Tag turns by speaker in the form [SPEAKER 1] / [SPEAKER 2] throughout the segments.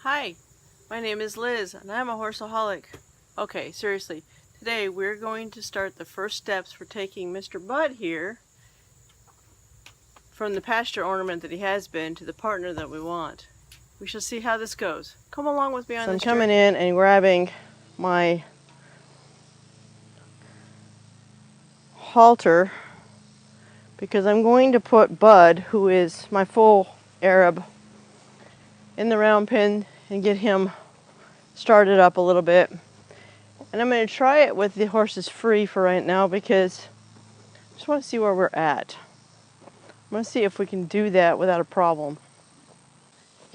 [SPEAKER 1] Hi, my name is Liz and I'm a Horsaholic. Okay, seriously, today we're going to start the first steps for taking Mr. Bud here from the pasture ornament that he has been to the partner that we want. We shall see how this goes. Come along with me on this journey. I'm coming in and grabbing my halter because I'm going to put Bud, who is my full Arab, in the round pen and get him started up a little bit. And I'm going to try it with the horses free for right now because I just want to see where we're at. I'm going to see if we can do that without a problem.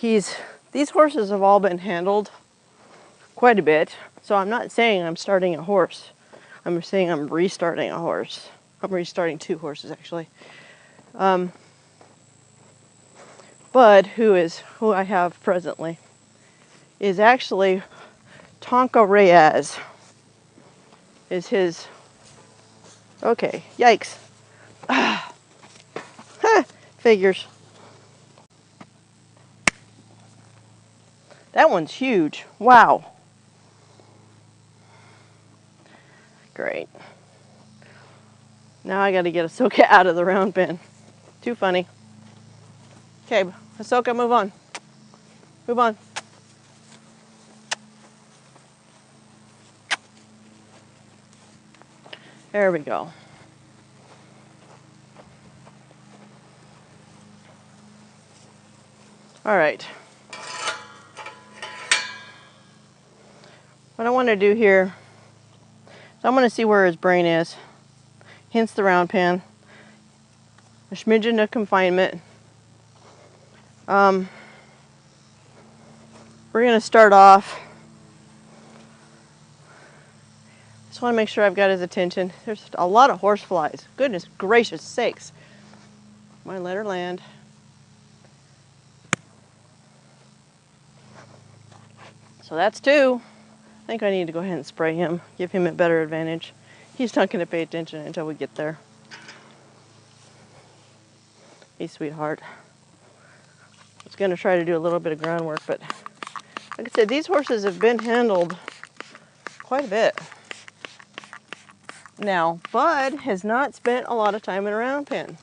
[SPEAKER 1] These horses have all been handled quite a bit, so I'm not saying I'm starting a horse. I'm saying I'm restarting a horse. I'm restarting two horses, actually. Bud, who I have presently, is actually Tonka Reyes. Is his... Okay, yikes. Figures. That one's huge. Wow. Great. Now I got to get Ahsoka out of the round pen. Too funny. Okay, Ahsoka, move on. Move on. There we go. All right. What I want to do here is I want to see where his brain is. Hence the round pen. A smidgen of confinement. We're going to start off. Just want to make sure I've got his attention. There's a lot of horse flies. Goodness gracious sakes. Come on, let her land. So that's two. I think I need to go ahead and spray him. Give him a better advantage. He's not going to pay attention until we get there. Hey, sweetheart. I was going to try to do a little bit of groundwork, but like I said, these horses have been handled quite a bit. Now, Bud has not spent a lot of time in a round pen.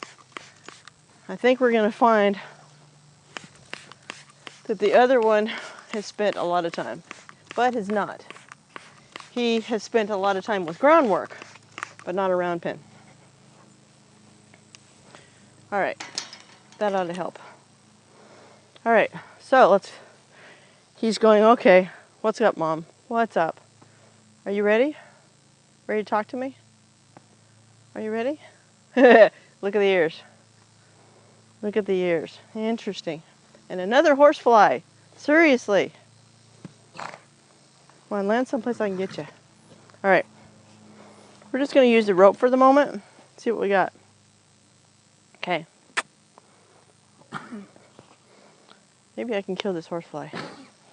[SPEAKER 1] I think we're going to find that the other one has spent a lot of time. Bud has not. He has spent a lot of time with groundwork, but not a round pen. All right, that ought to help. All right, so he's going, okay, what's up, Mom? What's up? Are you ready? Ready to talk to me? Are you ready? Look at the ears. Look at the ears. Interesting. And another horsefly. Seriously. Come on, land someplace I can get you. All right. We're just going to use the rope for the moment. See what we got. Okay. Maybe I can kill this horsefly.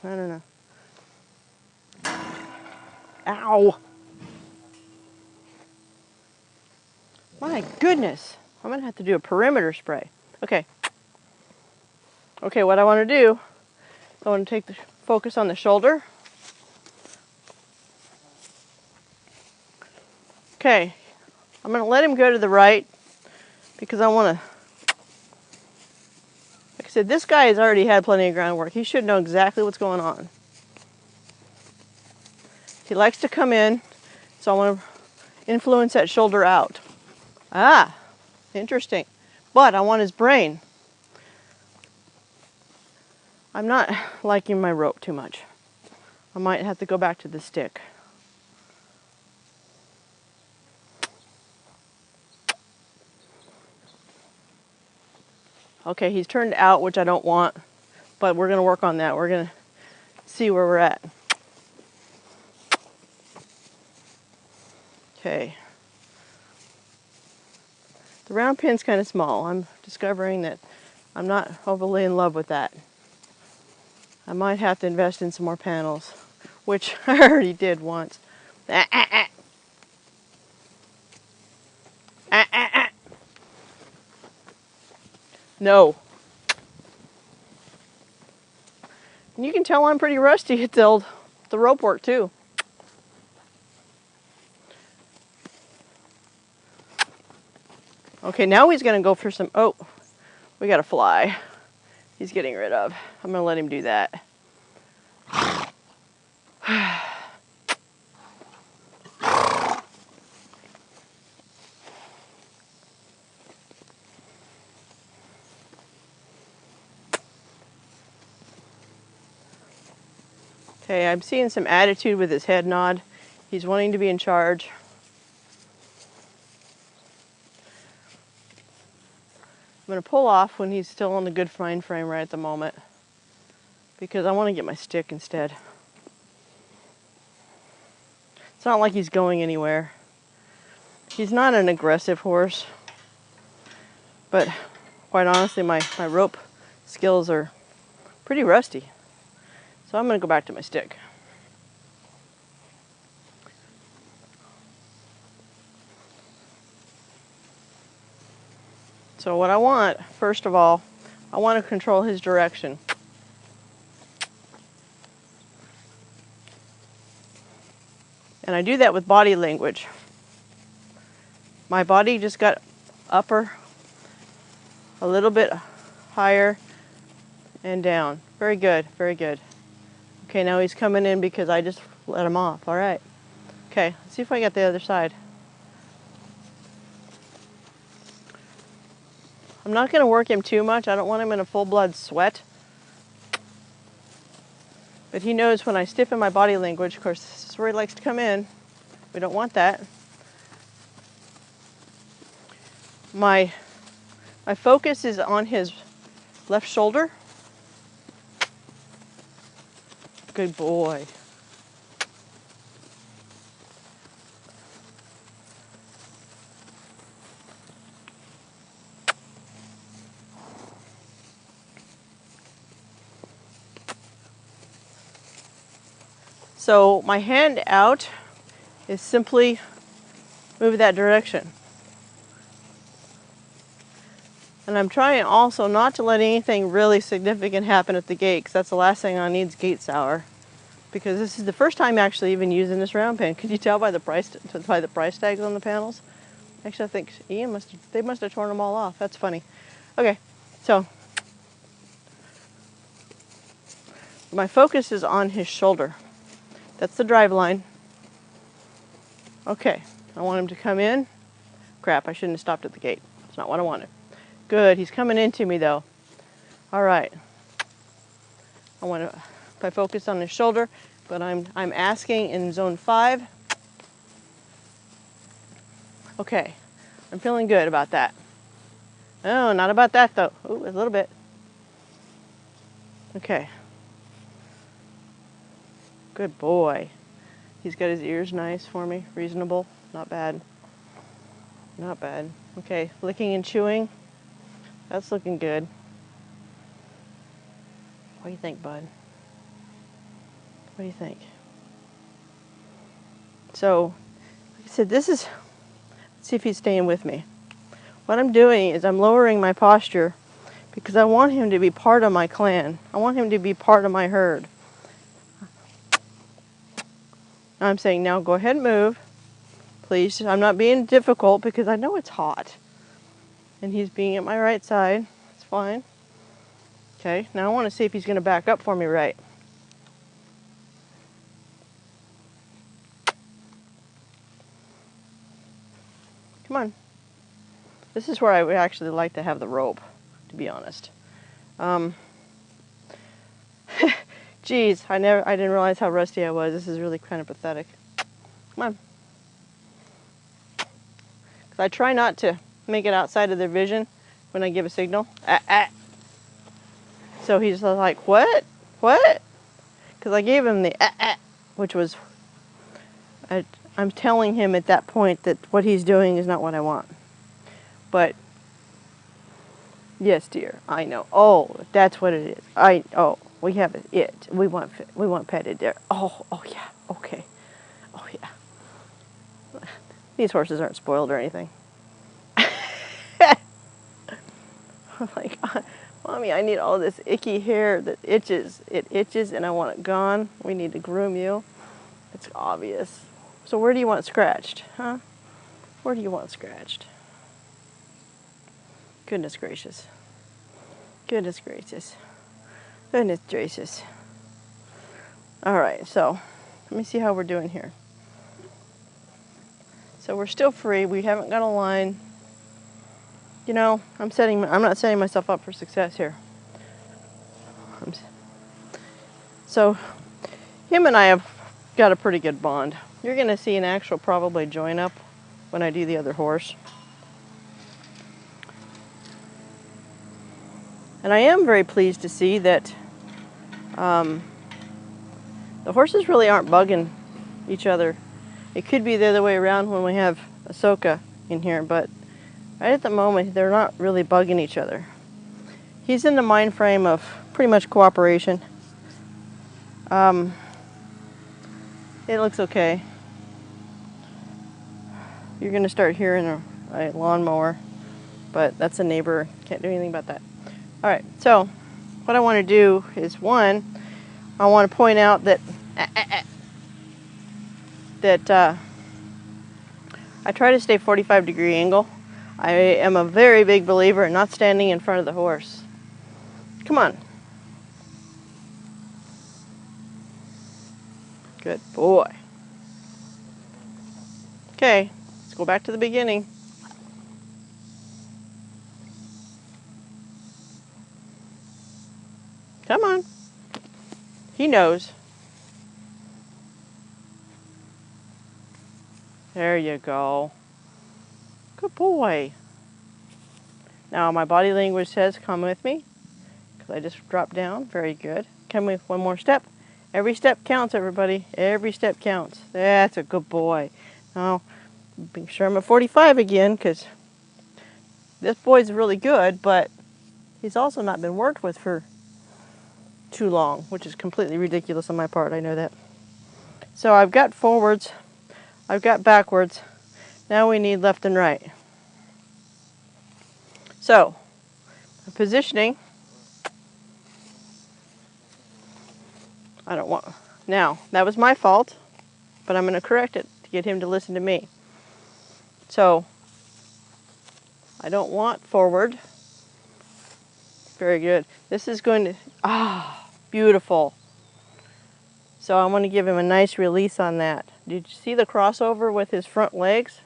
[SPEAKER 1] I don't know. Ow! My goodness. I'm going to have to do a perimeter spray. Okay. Okay, what I want to do, I want to take the focus on the shoulder. Okay. I'm going to let him go to the right because I want to... Like I said, this guy has already had plenty of groundwork. He should know exactly what's going on. He likes to come in, so I want to influence that shoulder out. Ah, interesting. But I want his brain. I'm not liking my rope too much. I might have to go back to the stick. Okay, he's turned out, which I don't want, but we're going to work on that. We're going to see where we're at. Okay. The round pin's kind of small. I'm discovering that I'm not overly in love with that. I might have to invest in some more panels, which I already did once. No. And you can tell I'm pretty rusty at the rope work too. Okay, now he's gonna go for some, oh, we got a fly he's getting rid of. I'm gonna let him do that. Okay, I'm seeing some attitude with his head nod. He's wanting to be in charge. I'm going to pull off when he's still on the good mind frame right at the moment, because I want to get my stick instead. It's not like he's going anywhere. He's not an aggressive horse, but quite honestly, my rope skills are pretty rusty. So I'm going to go back to my stick. So what I want, first of all, I want to control his direction. And I do that with body language. My body just got upper, a little bit higher, and down. Very good, very good. Okay, now he's coming in because I just let him off. All right. Okay, let's see if I get the other side. I'm not going to work him too much. I don't want him in a full-blood sweat. But he knows when I stiffen my body language, of course, this is where he likes to come in. We don't want that. My focus is on his left shoulder. Good boy. So my hand out is simply move that direction. And I'm trying also not to let anything really significant happen at the gate, because that's the last thing I need is gate sour. Because this is the first time actually even using this round pen. Could you tell by the price tags on the panels? Actually, I think Ian they must have torn them all off. That's funny. Okay, so my focus is on his shoulder. That's the drive line. Okay, I want him to come in. Crap, I shouldn't have stopped at the gate. That's not what I wanted. Good, he's coming into me though. All right. I want to focus on his shoulder, but I'm asking in zone 5. Okay, I'm feeling good about that. Oh, not about that though. Ooh, a little bit. Okay. Good boy. He's got his ears nice for me. Reasonable. Not bad. Not bad. Okay, licking and chewing. That's looking good. What do you think, bud? What do you think? So, like I said, let's see if he's staying with me. What I'm doing is I'm lowering my posture because I want him to be part of my clan. I want him to be part of my herd. I'm saying, now go ahead and move. Please, I'm not being difficult because I know it's hot. And he's being at my right side. It's fine. Okay, now I want to see if he's going to back up for me right. Come on. This is where I would actually like to have the rope, to be honest. Geez, I didn't realize how rusty I was. This is really kind of pathetic. Come on. 'Cause I try not to make it outside of their vision when I give a signal. So he's like, what? What? Because I gave him the which was, I'm telling him at that point that what he's doing is not what I want. But, yes, dear, I know. Oh, that's what it is. We have it. We want petted there. Oh, yeah, okay. Oh, yeah. These horses aren't spoiled or anything. Like, Mommy, I need all this icky hair that itches. It itches and I want it gone. We need to groom you. It's obvious. So where do you want it scratched, huh? Where do you want it scratched? Goodness gracious. Goodness gracious. Goodness gracious. All right, so let me see how we're doing here. So we're still free. We haven't got a line. You know, I'm not setting myself up for success here. So him and I have got a pretty good bond. You're going to see an actual probably join up when I do the other horse. And I am very pleased to see that the horses really aren't bugging each other. It could be the other way around when we have Ahsoka in here, but right at the moment, they're not really bugging each other. He's in the mind frame of pretty much cooperation. It looks okay. You're going to start hearing a lawnmower, but that's a neighbor. Can't do anything about that. All right, so what I want to do is, one, I want to point out that I try to stay 45-degree angle. I am a very big believer in not standing in front of the horse. Come on. Good boy. Okay, let's go back to the beginning. Come on. He knows. There you go. Good boy. Now my body language says come with me, because I just dropped down. Very good. Come with one more step. Every step counts, everybody. Every step counts. That's a good boy. Now, make sure I'm at 45 again, because this boy's really good, but he's also not been worked with for too long, which is completely ridiculous on my part. I know that. So I've got forwards. I've got backwards. Now we need left and right. So, positioning. I don't want. Now, that was my fault, but I'm going to correct it to get him to listen to me. So, I don't want forward. Very good. This is going to, beautiful. So I want to give him a nice release on that. Did you see the crossover with his front legs?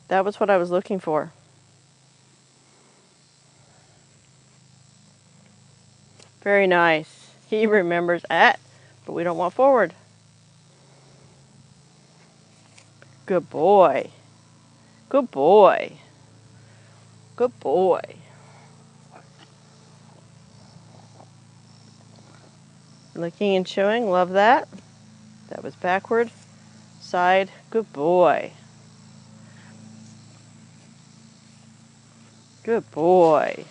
[SPEAKER 1] That was what I was looking for. Very nice. He remembers that, but we don't want forward. Good boy. Good boy. Good boy. Licking and chewing, love that. That was backward. Side, good boy. Good boy.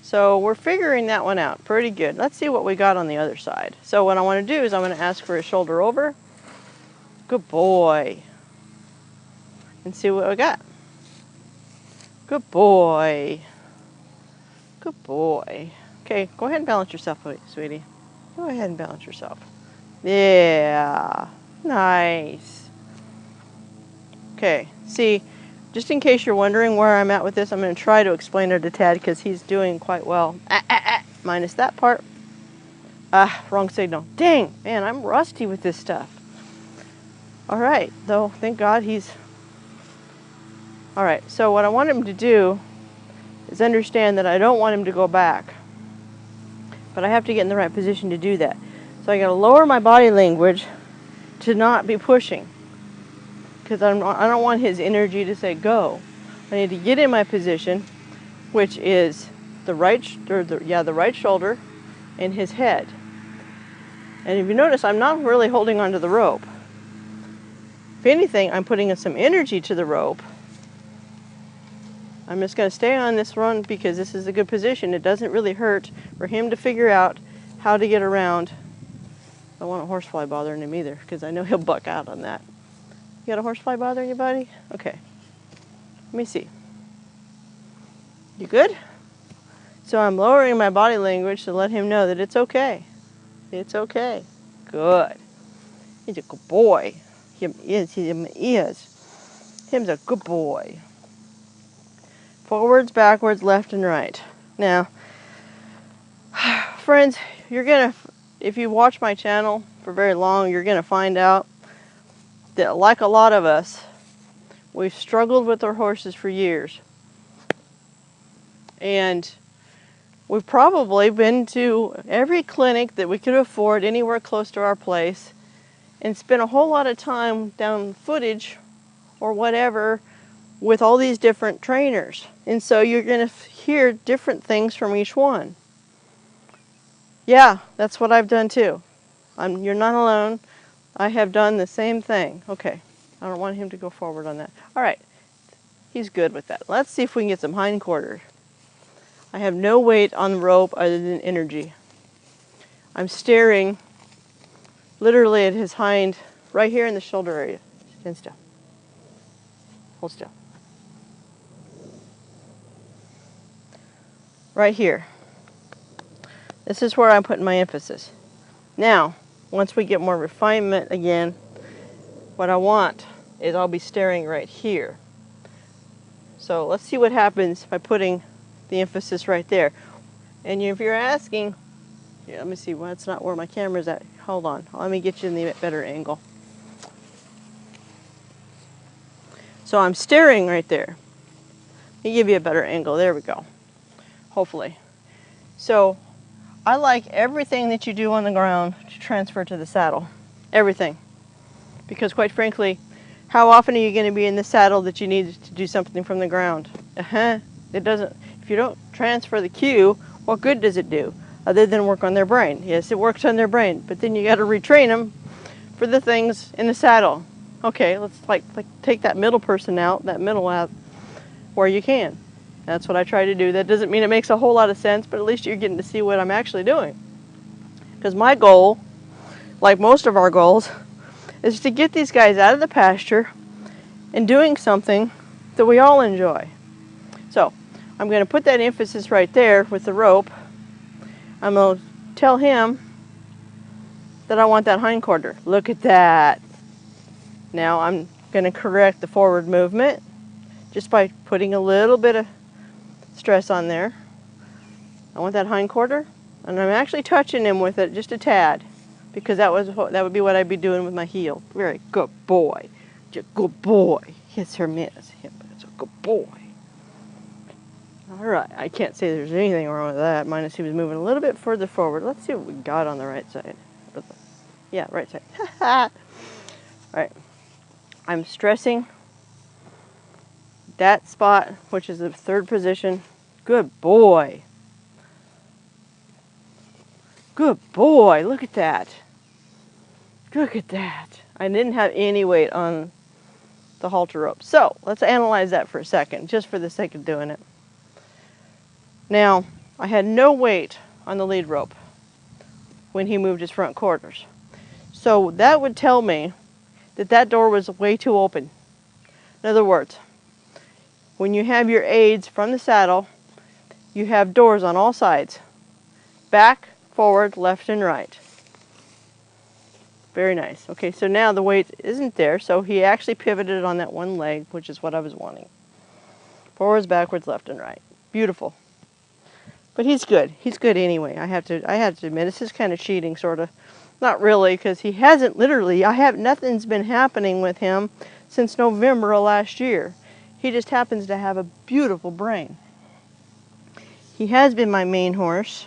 [SPEAKER 1] So we're figuring that one out pretty good. Let's see what we got on the other side. So what I want to do is I'm going to ask for a shoulder over. Good boy. And see what we got. Good boy. Good boy. Okay, go ahead and balance yourself, sweetie. Go ahead and balance yourself. Yeah. Nice. Okay, see, just in case you're wondering where I'm at with this, I'm going to try to explain it to Tad because he's doing quite well. Minus that part. Wrong signal. Dang, man, I'm rusty with this stuff. All right, though, thank God he's... All right, so what I want him to do is understand that I don't want him to go back. But I have to get in the right position to do that. So I got to lower my body language to not be pushing. Because I don't want his energy to say go. I need to get in my position, which is the right shoulder and his head. And if you notice, I'm not really holding onto the rope. If anything, I'm putting some energy to the rope. I'm just going to stay on this run because this is a good position. It doesn't really hurt for him to figure out how to get around. I don't want a horsefly bothering him either because I know he'll buck out on that. You got a horsefly bothering you, buddy? Okay. Let me see. You good? So I'm lowering my body language to let him know that it's okay. It's okay. Good. He's a good boy. Him is. Him is. Him's a good boy. Forwards, backwards, left, and right. Now, friends, if you watch my channel for very long, you're gonna find out that, like a lot of us, we've struggled with our horses for years. And we've probably been to every clinic that we could afford anywhere close to our place and spent a whole lot of time down footage or whatever with all these different trainers. And so you're going to hear different things from each one. Yeah, that's what I've done too. You're not alone. I have done the same thing. Okay, I don't want him to go forward on that. All right, he's good with that. Let's see if we can get some hindquarters. I have no weight on the rope other than energy. I'm staring literally at his hind, right here in the shoulder area. Stand still. Hold still. Right here. This is where I'm putting my emphasis. Now, once we get more refinement again, what I want is I'll be staring right here. So let's see what happens by putting the emphasis right there. And if you're asking, yeah, let me see, well, that's not where my camera's at. Hold on, let me get you in the better angle. So I'm staring right there. Let me give you a better angle. There we go. Hopefully. So I like everything that you do on the ground to transfer to the saddle. Everything. Because quite frankly, how often are you going to be in the saddle that you need to do something from the ground? It doesn't. If you don't transfer the cue, what good does it do? Other than work on their brain. Yes, it works on their brain, but then you got to retrain them for the things in the saddle. Okay, let's like take that middle person out, that middle out, where you can. That's what I try to do. That doesn't mean it makes a whole lot of sense, but at least you're getting to see what I'm actually doing. Because my goal, like most of our goals, is to get these guys out of the pasture and doing something that we all enjoy. So I'm going to put that emphasis right there with the rope. I'm going to tell him that I want that hindquarter. Look at that. Now I'm going to correct the forward movement just by putting a little bit of stress on there. I want that hindquarter, and I'm actually touching him with it just a tad, because that would be what I'd be doing with my heel. Very good boy. Just good boy. Yes, sir, miss. It's a good boy. All right, I can't say there's anything wrong with that, minus he was moving a little bit further forward. Let's see what we got on the right side. Yeah, right side. All right. I'm stressing that spot, which is the third position. Good boy. Good boy. Look at that. Look at that. I didn't have any weight on the halter rope. So let's analyze that for a second, just for the sake of doing it. Now, I had no weight on the lead rope when he moved his front quarters. So that would tell me that that door was way too open. In other words, when you have your aids from the saddle, you have doors on all sides. Back, forward, left, and right. Very nice. Okay, so now the weight isn't there, so he actually pivoted on that one leg, which is what I was wanting. Forwards, backwards, left, and right. Beautiful. But he's good. He's good anyway. I have to admit, this is kind of cheating, sort of. Not really, because he hasn't literally, nothing's been happening with him since November of last year. He just happens to have a beautiful brain. He has been my main horse.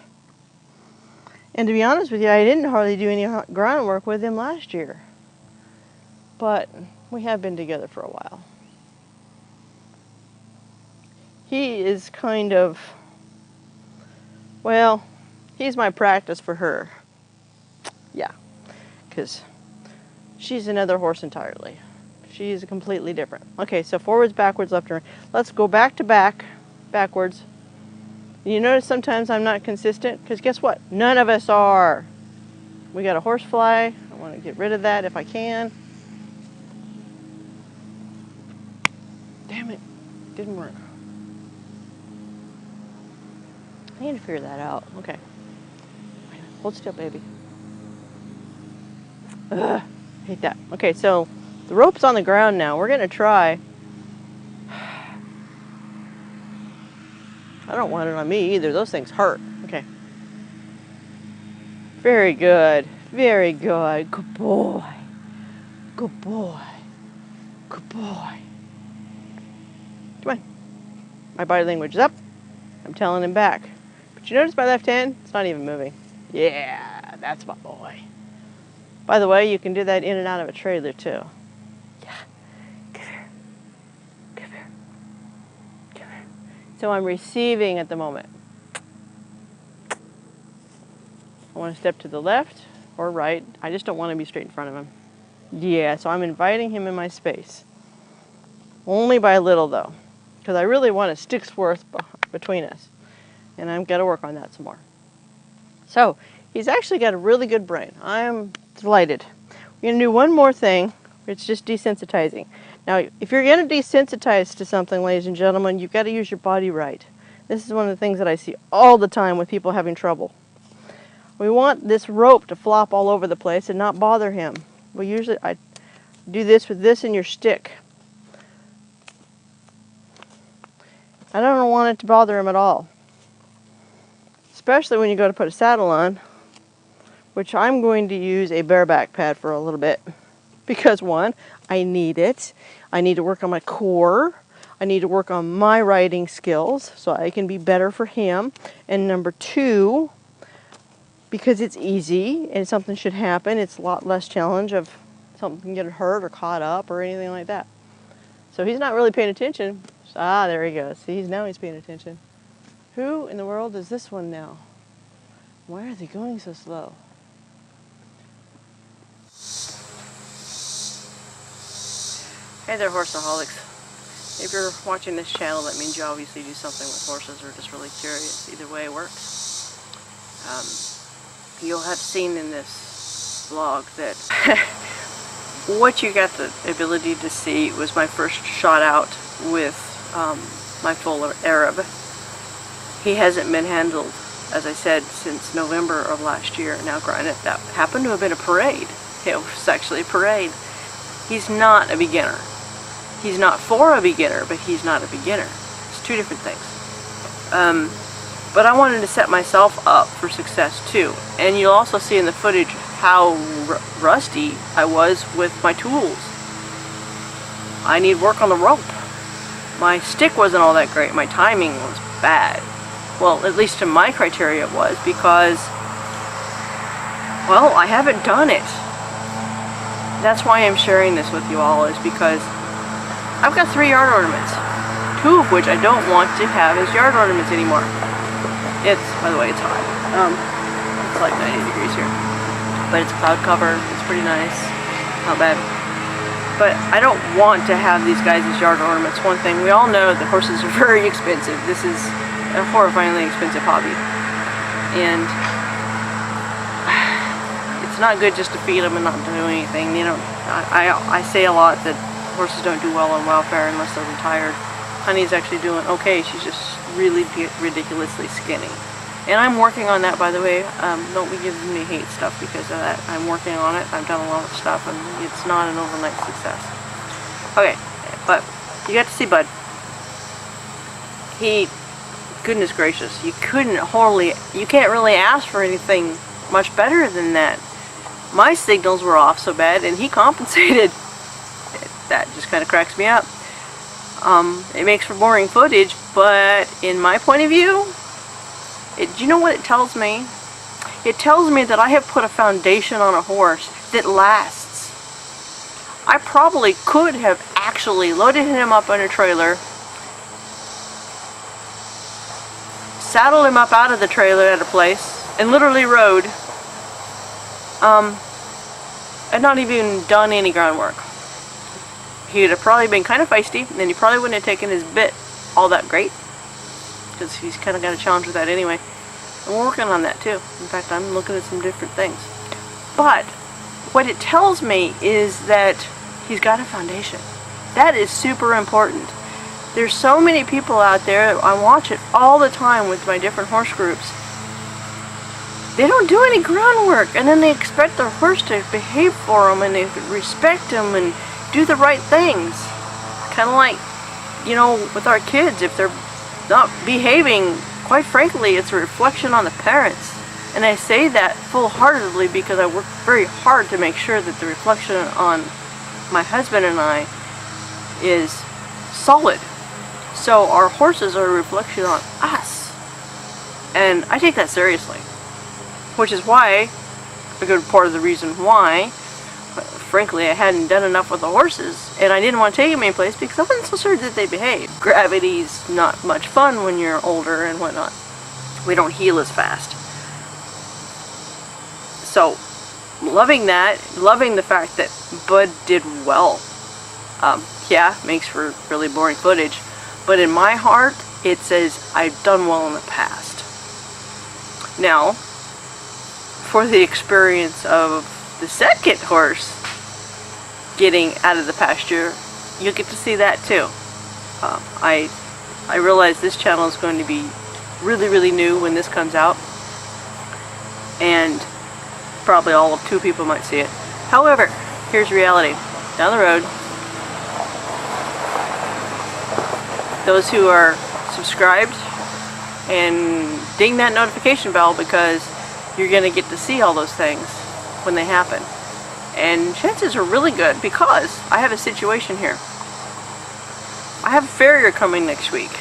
[SPEAKER 1] And to be honest with you, I didn't hardly do any groundwork with him last year. But we have been together for a while. He is kind of, well, he's my practice for her. Yeah, because she's another horse entirely. She's completely different. Okay, so forwards, backwards, left, and right. Let's go back to back, backwards. You notice sometimes I'm not consistent, because guess what? None of us are. We got a horse fly. I want to get rid of that if I can. Damn it, didn't work. I need to figure that out. Okay. Hold still, baby. Ugh, hate that. Okay, so the rope's on the ground now. We're going to try. I don't want it on me either. Those things hurt. Okay. Very good. Very good. Good boy. Good boy. Good boy. Come on. My body language is up. I'm telling him back. But you notice my left hand? It's not even moving. Yeah, that's my boy. By the way, you can do that in and out of a trailer too. Yeah. Come here. Come here. Come here. So I'm receiving at the moment. I want to step to the left or right. I just don't want to be straight in front of him. Yeah, so I'm inviting him in my space. Only by a little though, because I really want a stick's worth between us. And I've got to work on that some more. So, he's actually got a really good brain. I'm delighted. We're going to do one more thing. It's just desensitizing. Now, if you're going to desensitize to something, ladies and gentlemen, you've got to use your body right. This is one of the things that I see all the time with people having trouble. We want this rope to flop all over the place and not bother him. I do this with this and your stick. I don't want it to bother him at all. Especially when you go to put a saddle on, which I'm going to use a bareback pad for a little bit. Because one, I need it. I need to work on my core. I need to work on my riding skills so I can be better for him. And number two, because it's easy and something should happen, it's a lot less challenge of something getting hurt or caught up or anything like that. So he's not really paying attention. Ah, there he goes. See, now he's paying attention. Who in the world is this one now? Why are they going so slow? Hey there, Horsaholics. If you're watching this channel, that means you obviously do something with horses or just really curious. Either way it works. You'll have seen in this vlog that what you got the ability to see was my first shot out with my full Arab. He hasn't been handled, as I said, since November of last year. Now granted, that happened to have been a parade. It was actually a parade. He's not a beginner. He's not for a beginner, but he's not a beginner. It's two different things. But I wanted to set myself up for success too. And you'll also see in the footage how rusty I was with my tools. I need work on the rope. My stick wasn't all that great. My timing was bad. Well, at least to my criteria it was, because, well, I haven't done it. That's why I'm sharing this with you all, is because I've got 3 yard ornaments, 2 of which I don't want to have as yard ornaments anymore. It's, by the way, it's hot. It's like 90 degrees here. But it's cloud cover, it's pretty nice, not bad. But I don't want to have these guys as yard ornaments. One thing, we all know that horses are very expensive. This is a horrifyingly expensive hobby. And it's not good just to feed them and not do anything. You know, I say a lot that horses don't do well on welfare unless they're retired. Honey's actually doing okay. She's just really ridiculously skinny. And I'm working on that, by the way. Don't be giving me hate stuff because of that. I'm working on it. I've done a lot of stuff, and it's not an overnight success. Okay, but you got to see Bud. He, goodness gracious, you can't really ask for anything much better than that. My signals were off so bad, and he compensated. That just kind of cracks me up. It makes for boring footage, but in my point of view, do you know what it tells me? It tells me that I have put a foundation on a horse that lasts. I probably could have actually loaded him up on a trailer, saddled him up out of the trailer at a place, and literally rode, and not even done any groundwork. He'd have probably been kind of feisty, and he probably wouldn't have taken his bit all that great, because he's kind of got a challenge with that anyway. And we're working on that too. In fact, I'm looking at some different things. But what it tells me is that he's got a foundation. That is super important. There's so many people out there, I watch it all the time with my different horse groups. They don't do any groundwork, and then they expect their horse to behave for them, and they respect them and do the right things. Kind of like, you know, with our kids, if they're not behaving, quite frankly, it's a reflection on the parents. And I say that full-heartedly because I work very hard to make sure that the reflection on my husband and I is solid. So our horses are a reflection on us. And I take that seriously. Which is why, a good part of the reason why, frankly, I hadn't done enough with the horses, and I didn't want to take them anyplace because I wasn't so sure that they behave. Gravity's not much fun when you're older and whatnot. We don't heal as fast. So, loving that, loving the fact that Bud did well. Yeah, makes for really boring footage, but in my heart, it says I've done well in the past. Now, for the experience of the second horse getting out of the pasture, you'll get to see that too. I realize this channel is going to be really new when this comes out, and probably all of 2 people might see it. However, here's reality. Down the road, those who are subscribed, and ding that notification bell, because you're going to get to see all those things when they happen. And chances are really good because I have a situation here. I have a farrier coming next week.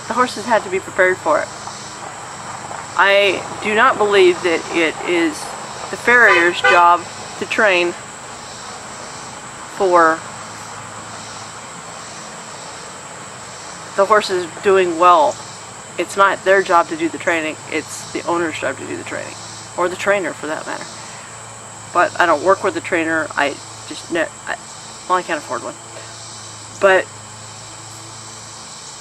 [SPEAKER 1] The horses had to be prepared for it. I do not believe that it is the farrier's job to train for the horses doing well. It's not their job to do the training, it's the owner's job to do the training. Or the trainer, for that matter. But I don't work with a trainer, I can't afford one. But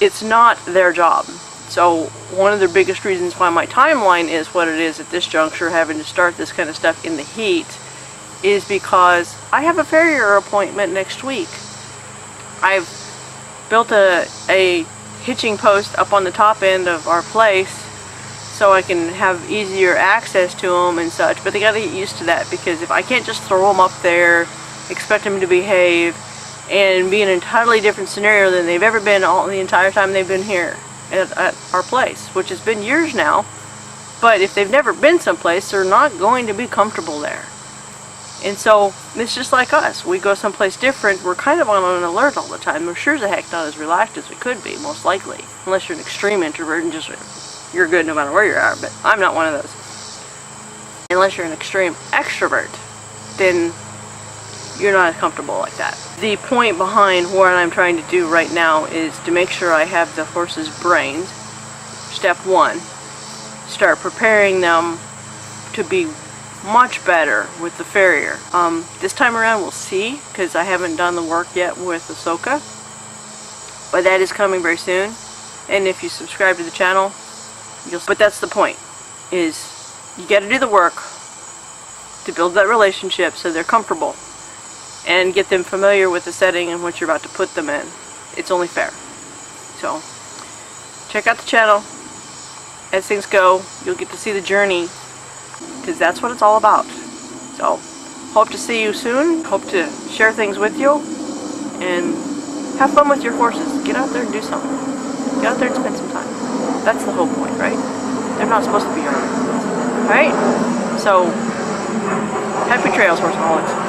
[SPEAKER 1] it's not their job. So one of the biggest reasons why my timeline is what it is at this juncture, having to start this kind of stuff in the heat, is because I have a farrier appointment next week. I've built a hitching post up on the top end of our place so I can have easier access to them and such, but they gotta get used to that, because if I can't just throw them up there, expect them to behave, and be an entirely different scenario than they've ever been all the entire time they've been here at our place, which has been years now. But if they've never been someplace, they're not going to be comfortable there. And so it's just like us. We go someplace different, we're kind of on an alert all the time. We're sure as heck not as relaxed as we could be, most likely. Unless you're an extreme introvert and just, you're good no matter where you are, but I'm not one of those. Unless you're an extreme extrovert, then you're not comfortable like that. The point behind what I'm trying to do right now is to make sure I have the horses' brains. Step 1, start preparing them to be much better with the farrier. This time around we'll see, because I haven't done the work yet with Ahsoka, but that is coming very soon. And if you subscribe to the channel, but that's the point, is you got to do the work to build that relationship so they're comfortable and get them familiar with the setting and what you're about to put them in. It's only fair. So check out the channel. As things go, you'll get to see the journey, because that's what it's all about. So hope to see you soon. Hope to share things with you, and have fun with your horses. Get out there and do something. Get out there and spend some time. That's the whole point, right? They're not supposed to be around. Alright? So, happy trails, Horsaholics.